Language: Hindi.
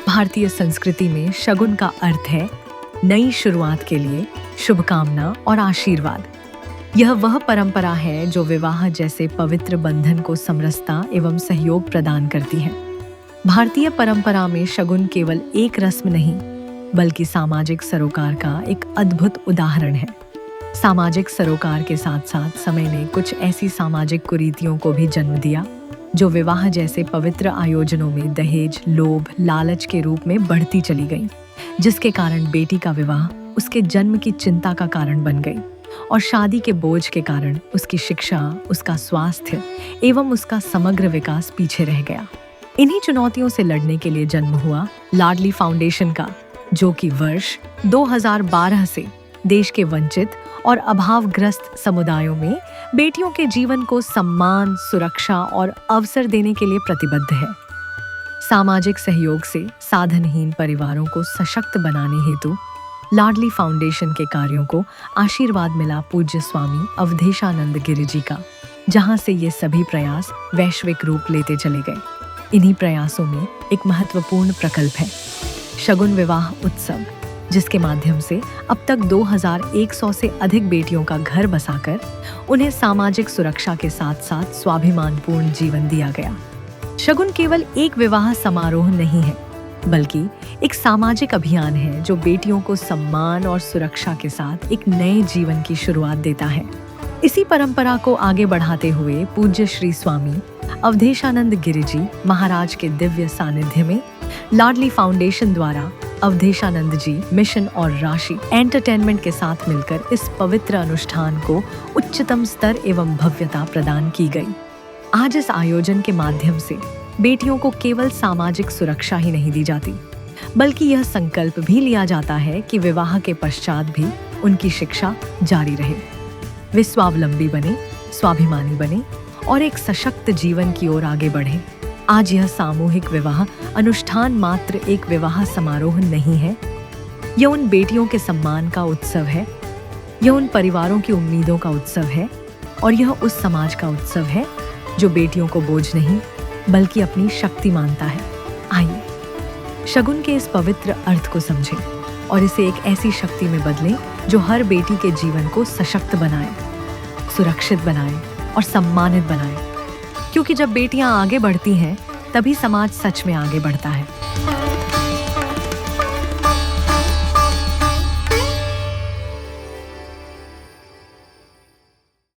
भारतीय संस्कृति में शगुन का अर्थ है नई शुरुआत के लिए शुभकामना और आशीर्वाद। यह वह परंपरा है जो विवाह जैसे पवित्र बंधन को समरसता एवं सहयोग प्रदान करती है। भारतीय परंपरा में शगुन केवल एक रस्म नहीं, बल्कि सामाजिक सरोकार का एक अद्भुत उदाहरण है। सामाजिक सरोकार के साथ साथ समय ने कुछ ऐसी सामाजिक कुरीतियों को भी जन्म दिया जो विवाह जैसे पवित्र आयोजनों में दहेज, लोभ, लालच के रूप में बढ़ती चली गई, जिसके कारण बेटी का विवाह उसके जन्म की चिंता का कारण बन गई और शादी के बोझ के कारण उसकी शिक्षा, उसका स्वास्थ्य एवं उसका समग्र विकास पीछे रह गया। इन्हीं चुनौतियों से लड़ने के लिए जन्म हुआ लाडली फाउंडेशन का, जो कि वर्ष 2012 से देश के वंचित और अभावग्रस्त समुदायों में बेटियों के जीवन को सम्मान, सुरक्षा और अवसर देने के लिए प्रतिबद्ध है। सामाजिक सहयोग से साधनहीन परिवारों को सशक्त बनाने हेतु लाडली फाउंडेशन के कार्यों को आशीर्वाद मिला पूज्य स्वामी अवधेशानंद गिरि जी का, जहां से ये सभी प्रयास वैश्विक रूप लेते चले गए। इन्हीं प्रयासों में एक महत्वपूर्ण प्रकल्प है शगुन विवाह उत्सव, जिसके माध्यम से अब तक 2100 से अधिक बेटियों का घर बसाकर उन्हें सामाजिक सुरक्षा के साथ साथ स्वाभिमानपूर्ण जीवन दिया गया। शगुन केवल एक विवाह समारोह नहीं है, बल्कि एक सामाजिक अभियान है जो बेटियों को सम्मान और सुरक्षा के साथ एक नए जीवन की शुरुआत देता है। इसी परंपरा को आगे बढ़ाते हुए पूज्य श्री स्वामी अवधेशानंद गिरि जी महाराज के दिव्य सानिध्य में लाडली फाउंडेशन द्वारा अवधेशानंद जी मिशन और राशि एंटरटेनमेंट के साथ मिलकर इस पवित्र अनुष्ठान को उच्चतम स्तर एवं भव्यता प्रदान की गई। आज इस आयोजन के माध्यम से बेटियों को केवल सामाजिक सुरक्षा ही नहीं दी जाती, बल्कि यह संकल्प भी लिया जाता है कि विवाह के पश्चात भी उनकी शिक्षा जारी रहे, वे स्वावलंबी बने, स्वाभिमानी बने और एक सशक्त जीवन की ओर आगे बढ़े। आज यह सामूहिक विवाह अनुष्ठान मात्र एक विवाह समारोह नहीं है, यह उन बेटियों के सम्मान का उत्सव है, यह उन परिवारों की उम्मीदों का उत्सव है और यह उस समाज का उत्सव है जो बेटियों को बोझ नहीं बल्कि अपनी शक्ति मानता है। आइए शगुन के इस पवित्र अर्थ को समझें और इसे एक ऐसी शक्ति में बदलें जो हर बेटी के जीवन को सशक्त बनाए, सुरक्षित बनाए और सम्मानित बनाए। क्योंकि जब बेटियां आगे बढ़ती हैं, तभी समाज सच में आगे बढ़ता है।